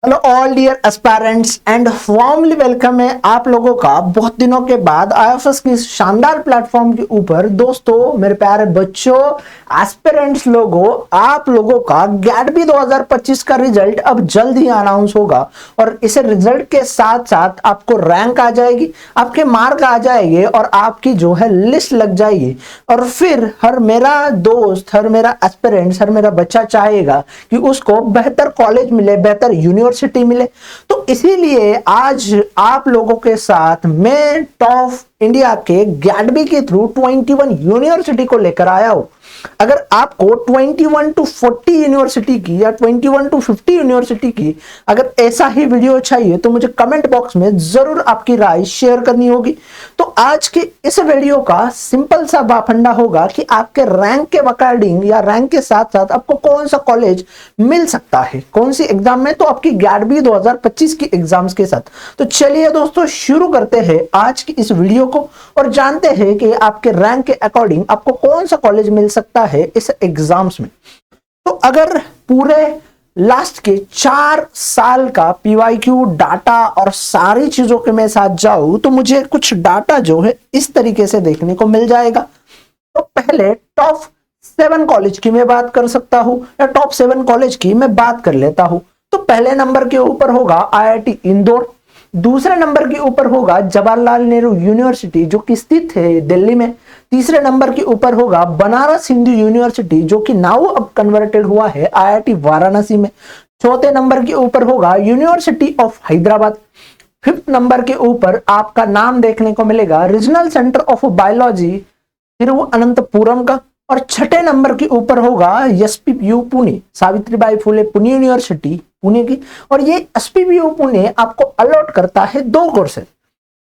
Hello all dear aspirants and warmly welcome है आप लोगों का बहुत दिनों के बाद आईएफएस की इस शानदार प्लेटफॉर्म के ऊपर। दोस्तों, मेरे प्यारे बच्चों, एस्पिरेंट्स लोगों, आप लोगों का गैडबी 2025 का रिजल्ट अब जल्द ही अनाउंस होगा और इस रिजल्ट के साथ साथ आपको रैंक आ जाएगी, आपके मार्क आ जाएंगे और आपकी जो है लिस्ट लग जाएगी। और फिर हर मेरा दोस्त, हर मेरा एस्पिरेंट्स, हर मेरा बच्चा चाहेगा कि उसको बेहतर कॉलेज मिले, बेहतर यूनिवर्सिटी मिले। तो इसीलिए आज आप लोगों के साथ मैं टॉप इंडिया के गैडबी के थ्रू 21 यूनिवर्सिटी को लेकर आया हूं। अगर आपको 21 टू 40 यूनिवर्सिटी की या 21 टू 50 यूनिवर्सिटी की अगर ऐसा ही वीडियो चाहिए तो मुझे कमेंट बॉक्स में जरूर आपकी राय शेयर करनी होगी। तो आज के इस वीडियो का सिंपल सा बाफंडा होगा कि आपके रैंक के अकॉर्डिंग या रैंक के साथ साथ आपको कौन सा कॉलेज मिल सकता है, कौन सी एग्जाम में, तो आपकी गैडबी 2025 की एग्जाम्स के साथ। तो चलिए दोस्तों, शुरू करते हैं आज की इस वीडियो को और जानते हैं कि आपके रैंक के अकॉर्डिंग आपको कौन सा कॉलेज मिल सकता है इस एग्जाम्स में। तो अगर पूरे लास्ट के 4 साल का पीवाईक्यू डाटा और सारी चीजों के मैं साथ जाऊं तो मुझे कुछ डाटा जो है इस तरीके से देखने को मिल जाएगा। तो पहले टॉप 7 कॉलेज की मैं बात कर सकता हूं या टॉप 7 कॉलेज की मैं बात कर लेता हूं। तो पहले नंबर के ऊपर होगा आईआईटी इंदौर, दूसरे नंबर के ऊपर होगा जवाहरलाल नेहरू यूनिवर्सिटी जो कि स्थित है दिल्ली में, तीसरे नंबर के ऊपर होगा बनारस हिंदू यूनिवर्सिटी जो कि नाउ अब कन्वर्टेड हुआ है आईआईटी वाराणसी में, चौथे नंबर के ऊपर होगा university of Hyderabad, fifth number के ऊपर आपका नाम देखने को मिलेगा regional centre of biology Thiruvananthapuram का, और छठे नंबर के ऊपर होगा एसपीपीयू पुणे, सावित्रीबाई फुले पुणे यूनिवर्सिटी पुणे की। और ये एसपीपीयू पुणे आपको अलॉट करता है 2 कोर्सेज।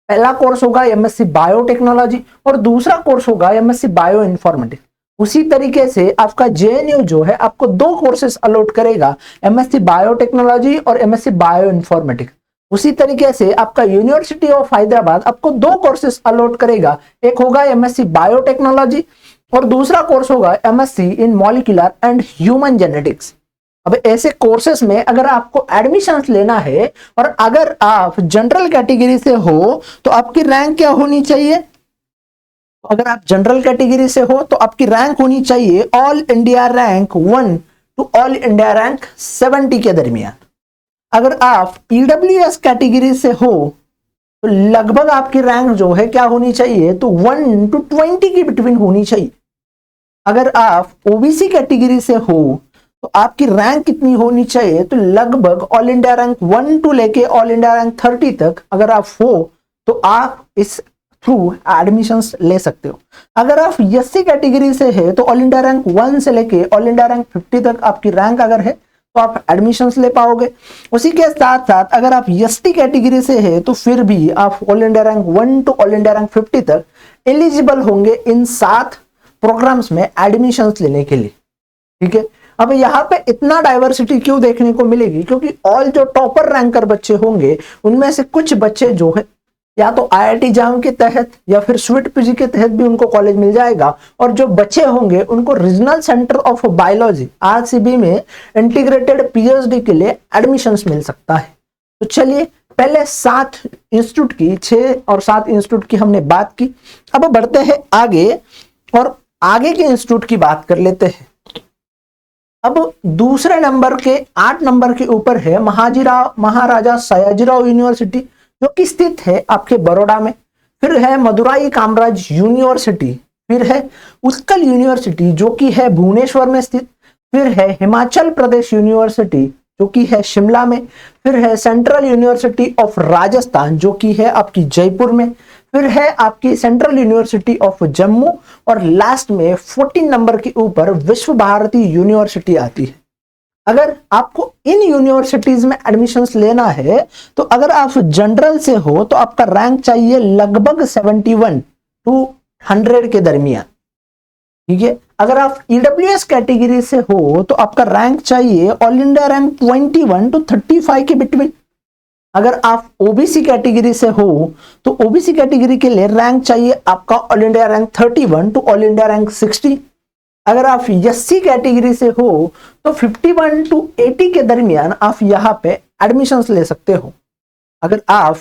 पहला कोर्स होगा एमएससी बायोटेक्नोलॉजी और दूसरा कोर्स होगा एमएससी बायो इन्फॉर्मेटिक्स। उसी तरीके से आपका जेएनयू जो है आपको 2 कोर्सेज अलॉट करेगा, एमएससी बायोटेक्नोलॉजी और एमएससी बायो इन्फॉर्मेटिक्स। उसी तरीके से आपका यूनिवर्सिटी ऑफ हैदराबाद आपको 2 कोर्सेज अलॉट करेगा, एक होगा एमएससी बायोटेक्नोलॉजी और दूसरा कोर्स होगा MSc in molecular and human genetics. अब ऐसे कोर्सेस में अगर आपको एडमिशन लेना है और अगर आप जनरल कैटेगरी से हो तो आपकी रैंक क्या होनी चाहिए? अगर आप जनरल कैटेगरी से हो तो आपकी रैंक होनी चाहिए all India rank 1 to all India rank 70 के दरमियान। अगर आप ईडब्ल्यूएस कैटेगरी से हो तो लगभग आपकी रैंक जो है क्या होनी चाहिए, तो 1 टू 20 की बिटवीन होनी चाहिए। अगर आप ओबीसी कैटेगरी से हो तो आपकी रैंक कितनी होनी चाहिए, तो लगभग ऑल इंडिया रैंक 1 टू लेके ऑल इंडिया रैंक 30 तक अगर आप हो तो आप इस थ्रू एडमिशंस ले सकते हो। अगर आप एससी कैटेगरी से है तो ऑल इंडिया रैंक 1 से लेके ऑल इंडिया रैंक 50 तक आपकी रैंक अगर है तो आप एडमिशंस ले पाओगे। उसी के साथ साथ अगर आप एसटी कैटेगरी से है तो फिर भी आप all India rank 1 to all India rank 50 तक एलिजिबल होंगे इन 7 प्रोग्राम्स में एडमिशंस लेने के लिए। ठीक है, अब यहाँ पे इतना डाइवर्सिटी क्यों देखने को मिलेगी, क्योंकि ऑल जो टॉपर रैंकर बच्चे होंगे उनमें से कुछ बच्चे जो है या तो आईआईटी जाम के तहत या फिर स्वीट पीजी के तहत भी उनको कॉलेज मिल जाएगा, और जो बच्चे होंगे उनको regional centre of biology RCB में इंटीग्रेटेड पीएचडी के लिए एडमिशंस मिल सकता है। तो चलिए, पहले 7 इंस्टीट्यूट की, 6 और 7 इंस्टीट्यूट की हमने बात की। अब बढ़ते हैं आगे और आगे के इंस्टीट्यूट की बात कर लेते हैं। अब दूसरे नंबर के 8 नंबर के ऊपर है महाराजा सयाजीराव यूनिवर्सिटी जो कि स्थित है आपके बड़ौदा में, फिर है मदुराई कामराज यूनिवर्सिटी, फिर है उत्कल यूनिवर्सिटी जो कि है भुवनेश्वर में स्थित, फिर है हिमाचल प्रदेश यूनिवर्सिटी जो कि है शिमला में, फिर है सेंट्रल यूनिवर्सिटी ऑफ राजस्थान जो कि है आपकी जयपुर में, फिर है आपकी सेंट्रल यूनिवर्सिटी ऑफ जम्मू, और लास्ट में 14 नंबर के ऊपर विश्व भारती यूनिवर्सिटी आती है। अगर आपको इन यूनिवर्सिटीज में एडमिशंस लेना है तो अगर आप जनरल से हो तो आपका रैंक चाहिए लगभग 71 टू 100 के दरमियान। ठीक है, अगर आप ईडब्ल्यूएस कैटेगरी से हो तो आपका रैंक चाहिए ऑल इंडिया रैंक 21 टू 35 के बिटवीन। अगर आप ओबीसी कैटेगरी से हो तो ओबीसी कैटेगरी के लिए रैंक चाहिए आपका all India rank 31 to all India rank 60। अगर आप एससी कैटेगरी से हो तो 51 to 80 के दरमियान आप यहाँ पे एडमिशंस ले सकते हो। अगर आप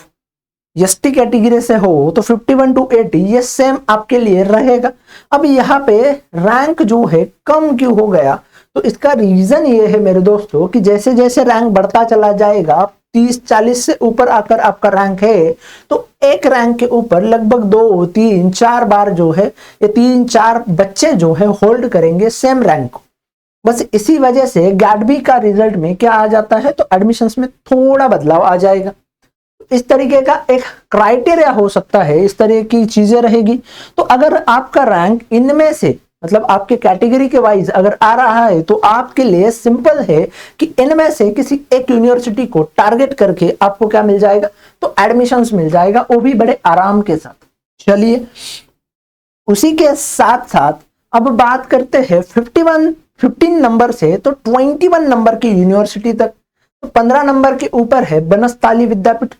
एसटी कैटेगरी से हो तो 51 to 80 ये सेम आपके लिए रहेगा। अब यहाँ पे रैंक जो है कम क्यों हो गया, तो इसका रीजन ये है मेरे दोस्तों कि जैसे जैसे रैंक बढ़ता चला जाएगा, 30-40 से ऊपर आकर आपका रैंक है तो एक रैंक के ऊपर लगभग 2-3-4 बार जो है ये 3-4 बच्चे जो है होल्ड करेंगे सेम रैंक को। बस इसी वजह से गैडबी का रिजल्ट में क्या आ जाता है, तो एडमिशंस में थोड़ा बदलाव आ जाएगा। इस तरीके का एक क्राइटेरिया हो सकता है, इस तरह की चीजें रहेगी। तो अगर आपका रैंक इनमें से मतलब आपके कैटेगरी के वाइज अगर आ रहा है तो आपके लिए सिंपल है कि इनमें से किसी एक यूनिवर्सिटी को टारगेट करके आपको क्या मिल जाएगा, तो एडमिशंस मिल जाएगा, वो भी बड़े आराम के साथ। चलिए उसी के साथ साथ अब बात करते हैं 15 नंबर से तो 21 नंबर की यूनिवर्सिटी तक। तो 15 नंबर के ऊपर है बनस्थली विद्यापीठ,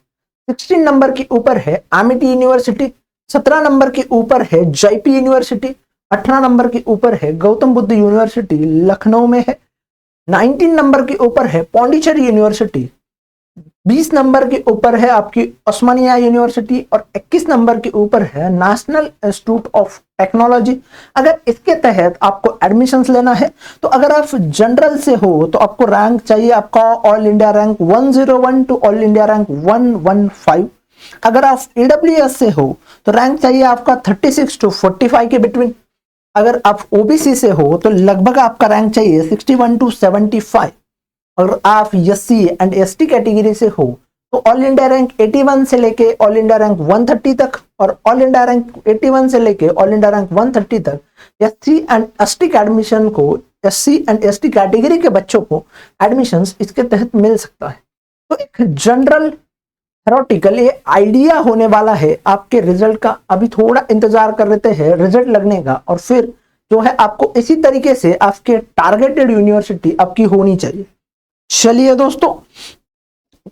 16 नंबर के ऊपर है एमिटी यूनिवर्सिटी, 17 नंबर के ऊपर है जयपी यूनिवर्सिटी, 18 नंबर के ऊपर है गौतम बुद्ध यूनिवर्सिटी लखनऊ में है, 19 नंबर के ऊपर है पौंडीचेरी यूनिवर्सिटी, 20 नंबर के ऊपर है आपकी ओस्मानिया यूनिवर्सिटी और 21 नंबर के ऊपर है नेशनल इंस्टीट्यूट ऑफ टेक्नोलॉजी। अगर इसके तहत आपको एडमिशंस लेना है तो अगर आप जनरल से हो तो आपको रैंक चाहिए आपका all India rank 101 to all India rank 115। अगर आप ईडब्ल्यूएस से हो तो रैंक चाहिए आपका 36 टू 45 के बिटवीन। अगर आप ओबीसी से हो तो लगभग आपका रैंक चाहिए 61 टू 75। अगर आप एससी एंड एसटी कैटेगरी से हो तो ऑल इंडिया रैंक 81 से लेके ऑल इंडिया रैंक 130 तक, और ऑल इंडिया रैंक 81 से लेके ऑल इंडिया रैंक 130 तक एससी एंड एसटी का एडमिशन को, एससी एंड एसटी कैटेगरी के बच्चों को एडमिशंस इसके तहत मिल सकता है। तो एक जनरल थ्योरेटिकल ये आइडिया होने वाला है आपके रिजल्ट का। अभी थोड़ा इंतजार कर लेते हैं रिजल्ट लगने का, और फिर जो है आपको इसी तरीके से आपके टारगेटेड यूनिवर्सिटी आपकी होनी चाहिए। चलिए दोस्तों,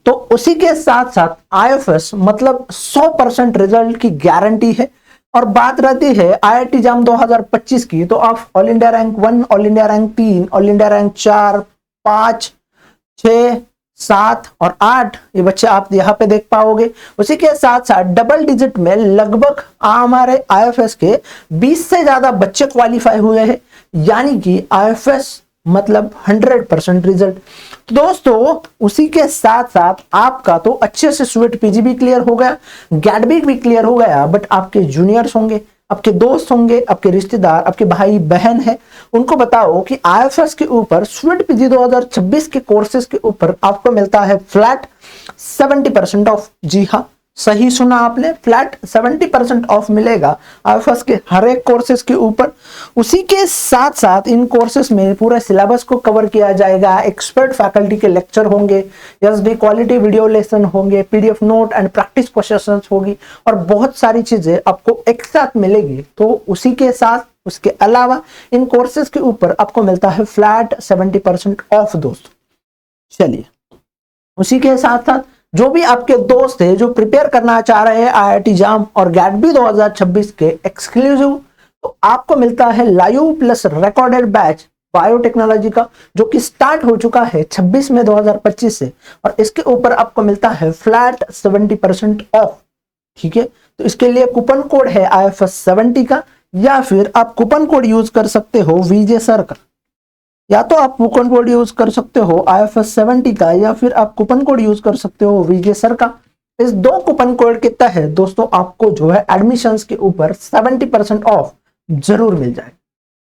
तो उसी के साथ साथ आईएफएस मतलब 100% रिजल्ट की गारंटी है। और बात रहती है आईआईटी जाम 2025 की, तो आप all India rank 1, all India rank 3, all India rank 4, 5, 6, 7 और 8 ये बच्चे आप यहाँ पे देख पाओगे। उसी के साथ साथ डबल डिजिट में लगभग हमारे आईएफएस के 20 से ज्यादा बच्चे क्वालिफाई हुए हैं, यानी कि आईएफएस मतलब 100% रिजल्ट। तो दोस्तों उसी के साथ साथ आपका तो अच्छे से स्वीट पीजी भी क्लियर हो गया, गैडबी भी क्लियर हो गया, बट आपके जूनियर्स होंगे, आपके दोस्त होंगे, आपके रिश्तेदार, आपके भाई बहन है, उनको बताओ कि आईएफएस के ऊपर स्वीट पीजी 2026 के कोर्सेज के ऊपर आपको मिलता है फ्लैट 70% ऑफ। जी हाँ, सही सुना आपने, फ्लैट 70% ऑफ मिलेगा आईएफएस के हर एक कोर्सेज के ऊपर। उसी के साथ साथ इन कोर्सेज में पूरे सिलेबस को कवर किया जाएगा, एक्सपर्ट फैकल्टी के लेक्चर होंगे, एसडी क्वालिटी वीडियो लेसन होंगे, PDF note and practice questions होगी, और बहुत सारी चीजें आपको एक साथ मिलेगी। तो उसी के साथ उसके अलावा इन कोर्सेज के ऊपर आपको मिलता है फ्लैट 70% ऑफ दोस्तों। चलिए उसी के साथ साथ जो भी आपके दोस्त है जो प्रिपेयर करना चाह रहे हैं आईआईटी जाम और गैडबी 2026 के एक्सक्लूसिव, तो आपको मिलता है live plus recorded batch biotechnology का, जो कि स्टार्ट हो चुका है 26 मई 2025 से, और इसके ऊपर आपको मिलता है फ्लैट 70% ऑफ। ठीक है, तो इसके लिए कूपन कोड है IFS 70 का, या फिर आप कूपन कोड यूज कर सकते हो विजय सर का, या तो आप कूपन कोड यूज कर सकते हो IFS 70 का, या फिर आप कूपन कोड यूज कर सकते हो विजय सर का। इस दो कूपन कोड के तहत दोस्तों आपको जो है एडमिशंस के ऊपर 70% ऑफ जरूर मिल जाए।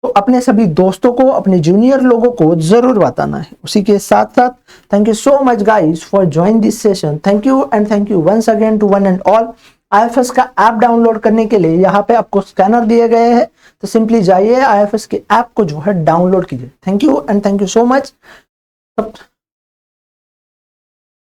तो अपने सभी दोस्तों को, अपने जूनियर लोगों को जरूर बताना है। उसी के साथ साथ thank you so much guys for join this session. Thank you and thank you once again to one and all. IFS का ऐप डाउनलोड करने के लिए यहाँ पे आपको स्कैनर दिए गए हैं, तो सिंपली जाइए IFS के ऐप को जो है डाउनलोड कीजिए। Thank you and thank you so much.